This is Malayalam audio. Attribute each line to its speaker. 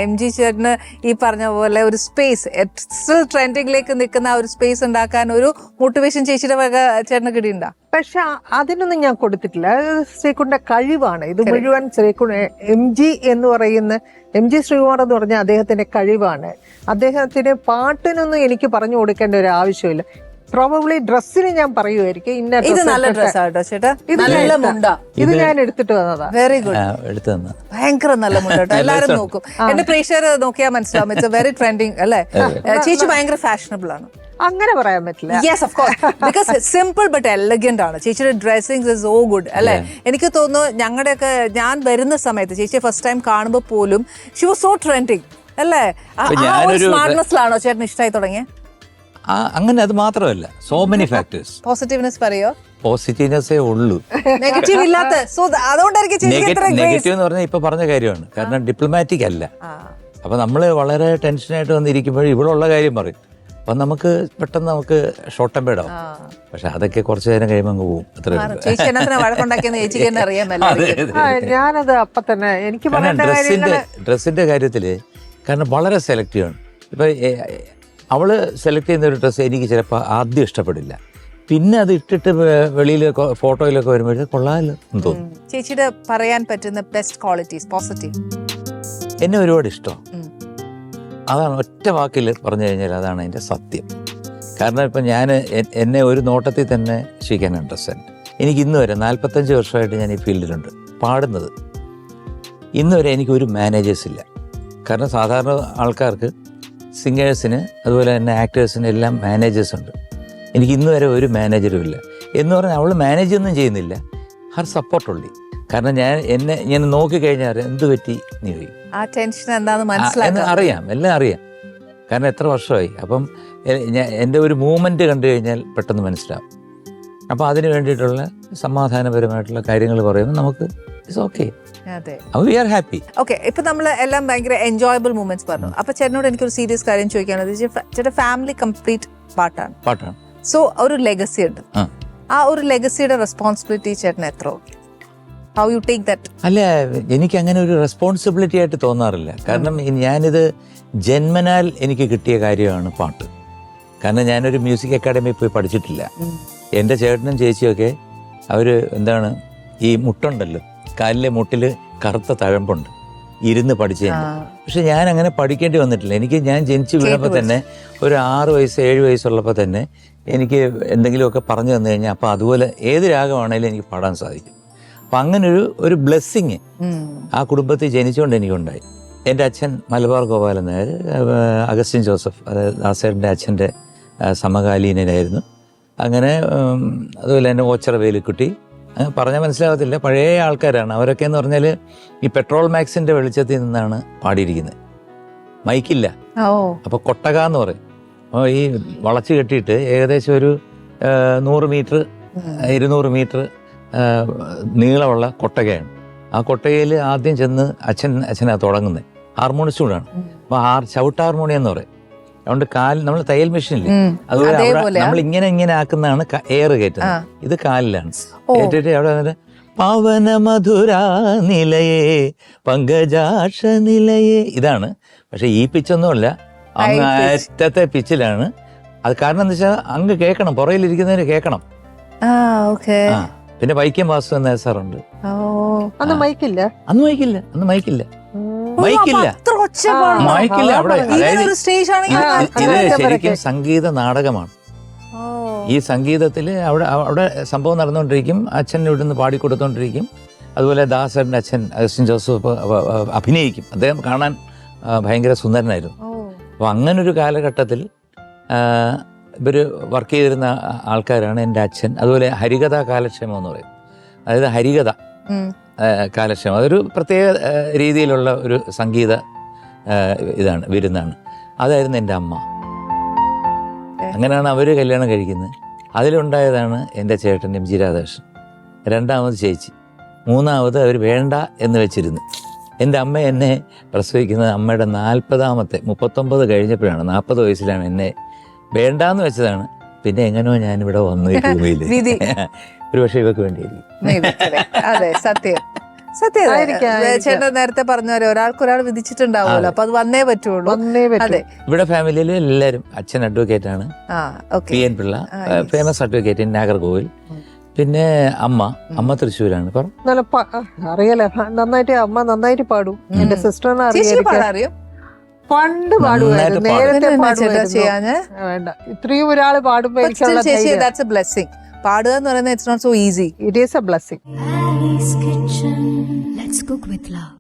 Speaker 1: MG ചേട്ടന് ഈ പറഞ്ഞ പോലെ ഒരു സ്പേസ് സ്റ്റിൽ ട്രെൻഡിങ്ങിലേക്ക് നിൽക്കുന്ന ആ ഒരു സ്പേസ് ഉണ്ടാക്കാൻ ഒരു മോട്ടിവേഷൻ ചേച്ചിയുടെ വക ചേട്ടന് കിട്ടിയിട്ടുണ്ടോ?
Speaker 2: പക്ഷെ അതിനൊന്നും ഞാൻ കൊടുത്തിട്ടില്ല. ശ്രീകുണ്ഠന്റെ കഴിവാണ് ഇത് മുഴുവൻ. MG എന്ന് പറയുന്ന MG ശ്രീകുമാർ എന്ന് പറഞ്ഞാൽ അദ്ദേഹത്തിന്റെ കഴിവാണ്. അദ്ദേഹത്തിന് പാട്ടിനൊന്നും എനിക്ക് പറഞ്ഞു കൊടുക്കേണ്ട ഒരു ആവശ്യമില്ല. പ്രോബബ്ലി ഡ്രസ്സിന് ഞാൻ പറയുമായിരിക്കും ഇന്ന
Speaker 1: ഇത് നല്ല ഡ്രസ്സാട്ടോ ചേട്ടാ, ഇത് ഞാൻ എടുത്തിട്ട് വന്നതാ. വെരി ഗുഡ്, ഭയങ്കര നല്ല മുണ്ടോ. എല്ലാരും നോക്കും, എന്റെ പ്രേക്ഷകർ നോക്കിയാൽ മനസ്സിലാവും. ഇറ്റ്സ് എ വെരി ട്രെൻഡിങ് അല്ലേ? ചേച്ചി ഭയങ്കര ഫാഷനബിൾ ആണ്.
Speaker 2: അങ്ങനെ പറയാൻ പറ്റില്ല.
Speaker 1: Yes of course, because simple but elegant ആണ് ചേച്ചിയുടെ ഡ്രസ്സിംഗ്. ഇസ് സോ ഗുഡ് അല്ലേ? എനിക്ക് തോന്നുന്നു ഞങ്ങളുടെയൊക്കെ ഞാൻ വരുന്ന സമയത്ത് ചേച്ചിയെ ഫസ്റ്റ് ടൈം കാണുമ്പോൾ പോലും ഷി വാസ് സോ ട്രെൻഡിങ് അല്ലേ? സ്മാർട്ട്നെസ്സിലാണോ ചേട്ടന് ഇഷ്ടമായി തുടങ്ങിയത്?
Speaker 3: അങ്ങനെ അത് മാത്രമല്ല, സോ മെനി ഫാക്ടേഴ്സ്.
Speaker 1: പോസിറ്റീവ്നെസ് പറയോ?
Speaker 3: പോസിറ്റീവ്നെസ്സേ ഉള്ളൂ,
Speaker 1: നെഗറ്റീവ് ഇല്ലാത്ത. സോ അതുകൊണ്ടായിരിക്കും
Speaker 3: നെഗറ്റീവ് എന്ന് പറഞ്ഞാൽ ഇപ്പൊ പറഞ്ഞ കാര്യമാണ്. കാരണം ഡിപ്ലോമാറ്റിക് അല്ല. അപ്പൊ നമ്മള് വളരെ ടെൻഷനായിട്ട് വന്നിരിക്കുമ്പോൾ ഇവിടെയുള്ള കാര്യം പറയും. അപ്പൊ നമുക്ക് പെട്ടെന്ന് നമുക്ക് ഷോർട്ട് ടെമ്പേർഡ് ആവും. പക്ഷെ അതൊക്കെ കുറച്ചു നേരം കഴിയുമ്പോൾ അങ്ങ് പോകും.
Speaker 2: ഞാനത് അപ്പൊ തന്നെ എനിക്ക്
Speaker 3: ഡ്രസ്സിന്റെ കാര്യത്തില് കാരണം വളരെ സെലക്റ്റീവ് ആണ്. ഇപ്പൊ അവള് സെലക്ട് ചെയ്യുന്ന ഒരു ഡ്രസ്സ് എനിക്ക് ചിലപ്പോൾ ആദ്യം ഇഷ്ടപ്പെടില്ല, പിന്നെ അത് ഇട്ടിട്ട് വെളിയിലൊക്കെ ഫോട്ടോയിലൊക്കെ വരുമ്പോഴേ കൊള്ളാമല്ലോ എന്ന് തോന്നും.
Speaker 1: ചേച്ചിയുടെ പറയാൻ പറ്റുന്ന ബെസ്റ്റ് ക്വാളിറ്റീസ്, പോസിറ്റീവ്.
Speaker 3: എന്നെ ഒരുപാട് ഇഷ്ടം, അതാണ് ഒറ്റ വാക്കിൽ പറഞ്ഞു കഴിഞ്ഞാൽ അതാണ് എൻ്റെ സത്യം. കാരണം ഇപ്പം ഞാൻ എന്നെ ഒരു നോട്ടത്തിൽ തന്നെ ഷീക്കാൻ അണ്ടർസ്റ്റാൻഡ്. എനിക്ക് ഇന്ന് വരെ 45 വർഷമായിട്ട് ഞാൻ ഈ ഫീൽഡിലുണ്ട് പാടുന്നത്. ഇന്ന് വരെ എനിക്കൊരു മാനേജേഴ്സ് ഇല്ല. കാരണം സാധാരണ ആൾക്കാർക്ക് സിംഗേഴ്സിന് അതുപോലെ തന്നെ ആക്ടേഴ്സിന് എല്ലാം മാനേജേഴ്സ് ഉണ്ട്. എനിക്ക് ഇന്ന് വരെ ഒരു മാനേജറും ഇല്ല. എന്ന് പറഞ്ഞാൽ അവൾ മാനേജ് ഒന്നും ചെയ്യുന്നില്ല, ഹർ സപ്പോർട്ടുള്ളി. കാരണം എന്നെ ഇങ്ങനെ നോക്കിക്കഴിഞ്ഞാൽ എന്ത് പറ്റി നീ ചോദിക്കും.
Speaker 1: ആ ടെൻഷൻ എന്താണെന്ന് മനസ്സിലാക്കാൻ
Speaker 3: അറിയാം, എല്ലാം അറിയാം. കാരണം എത്ര വർഷമായി. അപ്പം എൻ്റെ ഒരു മൂവ്മെൻറ്റ് കണ്ടു കഴിഞ്ഞാൽ പെട്ടെന്ന് മനസ്സിലാവും. അപ്പോൾ അതിന് വേണ്ടിയിട്ടുള്ള സമാധാനപരമായിട്ടുള്ള കാര്യങ്ങൾ പറയുമ്പോൾ നമുക്ക് it's okay, we are happy.
Speaker 1: Okay, ഇപ്പൊ നമ്മൾ എല്ലാം ഭയങ്കര എൻജോയബിൾ മൂമെന്റ്സ് പറഞ്ഞു. അപ്പൊ ചേട്ടനോട് എനിക്കൊരു സീരിയസ് കാര്യം ചോദിക്കാനുള്ളത്, ചേട്ടൻ ഫാമിലി കംപ്ലീറ്റ് പാട്ടാണ്. സോ ഒരു ലെഗസി ഉണ്ട്. ആ ഒരു ലെഗസിയുടെ റെസ്പോൺസിബിലിറ്റി ചേട്ടൻ എത്ര? How you take that?
Speaker 3: അല്ല, എനിക്ക് അങ്ങനെ ഒരു റെസ്പോൺസിബിലിറ്റി ആയിട്ട് തോന്നാറില്ല. കാരണം ഞാനിത് ജന്മനാൽ എനിക്ക് കിട്ടിയ കാര്യമാണ് പാട്ട്. കാരണം ഞാനൊരു മ്യൂസിക് അക്കാഡമിയിൽ പോയി പഠിച്ചിട്ടില്ല. എൻ്റെ ചേട്ടനും ചേച്ചിയൊക്കെ അവർ എന്താണ് ഈ മുട്ടുണ്ടല്ലോ, കാലിലെ മുട്ടിൽ കറുത്ത തഴമ്പുണ്ട്, ഇരുന്ന് പഠിച്ചതിന്. പക്ഷെ ഞാൻ അങ്ങനെ പഠിക്കേണ്ടി വന്നിട്ടില്ല. ഞാൻ ജനിച്ചു വീഴുമ്പോൾ തന്നെ ഒരു 6 വയസ്സ് 7 വയസ്സുള്ളപ്പോൾ തന്നെ എനിക്ക് എന്തെങ്കിലുമൊക്കെ പറഞ്ഞു തന്നു കഴിഞ്ഞാൽ അപ്പോൾ അതുപോലെ ഏത് രാഗമാണേലും എനിക്ക് പാടാൻ സാധിക്കും. അപ്പം അങ്ങനെ ഒരു ബ്ലെസ്സിങ് ആ കുടുംബത്തിൽ ജനിച്ചുകൊണ്ട് എനിക്കുണ്ടായി. എൻ്റെ അച്ഛൻ മലബാർ ഗോപാലൻ നായർ, അഗസ്റ്റിൻ ജോസഫ്, അതായത് ദാസേട്ടൻ്റെ അച്ഛൻ്റെ സമകാലീനനായിരുന്നു. അങ്ങനെ അതുപോലെ തന്നെ ഓച്ചറ വേലുക്കുട്ടി, പറഞ്ഞാൽ മനസ്സിലാകത്തില്ല, പഴയ ആൾക്കാരാണ് അവരൊക്കെ. എന്ന് പറഞ്ഞാൽ ഈ പെട്രോൾ മാക്സിന്റെ വെളിച്ചത്തിൽ നിന്നാണ് പാടിയിരിക്കുന്നത്. മൈക്കില്ല, അപ്പോൾ കൊട്ടക എന്ന് പറയും. അപ്പോൾ ഈ വളച്ച് കെട്ടിയിട്ട് ഏകദേശം ഒരു 100 മീറ്റർ 200 മീറ്റർ നീളമുള്ള കൊട്ടകയാണ്. ആ കൊട്ടകയിൽ ആദ്യം ചെന്ന് അച്ഛനാ തുടങ്ങുന്നത്. ഹാർമോണിസ്റ്റ് കൂടാണ്. അപ്പോൾ ചവിട്ട് ഹാർമോണിയം എന്ന് പറയും. അതുകൊണ്ട് നമ്മൾ തയ്യൽ മെഷീനില്ലേ, അതുപോലെ നമ്മൾ ഇങ്ങനെ ആക്കുന്നതാണ് എയർ കയറ്റുന്നത്. ഇത് കാലിലാണ് കേട്ടിട്ട് അവിടെ വന്നിട്ട് പവന മധുര നിലയേ പങ്കജാക്ഷ നിലയേ, ഇതാണ്. പക്ഷെ ഈ പിച്ചൊന്നുമല്ല, അങ്ങ് അറ്റത്തെ പിച്ചിലാണ്. അത് കാരണം എന്താ വെച്ചാൽ അങ്ങ് കേൾക്കണം, പുറകിലിരിക്കുന്നവര് കേൾക്കണം. പിന്നെ വൈക്കം വാസു എന്ന സാറുണ്ട്.
Speaker 2: അന്ന് മൈക്കില്ല
Speaker 3: അവിടെ. അതായത് ഇത് ശരിക്കും സംഗീത നാടകമാണ്. ഈ സംഗീതത്തിൽ അവിടെ സംഭവം നടന്നുകൊണ്ടിരിക്കും. അച്ഛൻ ഇവിടുന്ന് പാടിക്കൊടുത്തോണ്ടിരിക്കും. അതുപോലെ ദാസേട്ടൻ്റെ അച്ഛൻ അഗസ്റ്റിൻ ജോസഫ് അഭിനയിക്കും. അദ്ദേഹം കാണാൻ ഭയങ്കര സുന്ദരനായിരുന്നു. അപ്പോൾ അങ്ങനൊരു കാലഘട്ടത്തിൽ ഇവർ വർക്ക് ചെയ്തിരുന്ന ആൾക്കാരാണ് എൻ്റെ അച്ഛൻ. അതുപോലെ ഹരികഥാ കാലക്ഷേമം എന്ന് പറയും. അതായത് ഹരികഥ കാലക്ഷേമം, അതൊരു പ്രത്യേക രീതിയിലുള്ള ഒരു സംഗീത വിരുന്നാണ്. അതായിരുന്നു എൻ്റെ അമ്മ. അങ്ങനെയാണ് അവർ കല്യാണം കഴിക്കുന്നത്. അതിലുണ്ടായതാണ് എൻ്റെ ചേട്ടൻ MG രാധാകൃഷ്ണൻ, 2ാമത് ചേച്ചി, 3ാമത് അവർ വേണ്ട എന്ന് വെച്ചിരുന്നു. എൻ്റെ അമ്മ എന്നെ പ്രസവിക്കുന്നത് അമ്മയുടെ 39 കഴിഞ്ഞപ്പോഴാണ്. 40 വയസ്സിലാണ് എന്നെ വേണ്ടാന്ന് വെച്ചതാണ്. പിന്നെ എങ്ങനെയോ ഞാനിവിടെ വന്നു ഈ ഭൂമിയിൽ. ഒരു പക്ഷേ ഇവക്ക് വേണ്ടിയായിരിക്കും.
Speaker 1: അതെ, സത്യം. സത്യം
Speaker 2: ആയിരിക്കാം.
Speaker 1: ചേട്ടൻ നേരത്തെ പറഞ്ഞ പോലെ ഒരാൾക്കൊരാൾ വിധിച്ചിട്ടുണ്ടാവുമല്ലോ, അപ്പൊ അത് വന്നേ പറ്റുള്ളൂ.
Speaker 2: വന്നേ പറ്റൂ.
Speaker 1: അതെ.
Speaker 3: ഇവിടെ ഫാമിലിയിൽ എല്ലാവരും, അച്ഛൻ അഡ്വക്കേറ്റ് ആണ്,
Speaker 1: ആ okay.
Speaker 3: P N Pillai, famous advocate Nagercoil. പിന്നെ അമ്മ തൃശ്ശൂരാണ്.
Speaker 2: നല്ല അറിയാലോ, നന്നായിട്ട് അമ്മ നന്നായിട്ട് പാടും. എന്റെ സിസ്റ്ററിനെ
Speaker 1: ചേച്ചിക്ക് പാടാറിയോ?
Speaker 2: പണ്ട് പാടുമായിരുന്നു, നേരത്തെ പാടുമായിരുന്നു.
Speaker 1: ചെയ്യാന്
Speaker 2: വേണ്ട, ഇത്രയും ഒരാള് പാടുമ്പോ എനിക്കുള്ള
Speaker 1: ചേച്ചി ദാറ്റ്സ് എ ബ്ലെസ്സിങ്. പാടുക എന്ന് പറയുന്നത് it's not so easy.
Speaker 2: It is a blessing.
Speaker 4: Ali's Kitchen. Let's cook with love.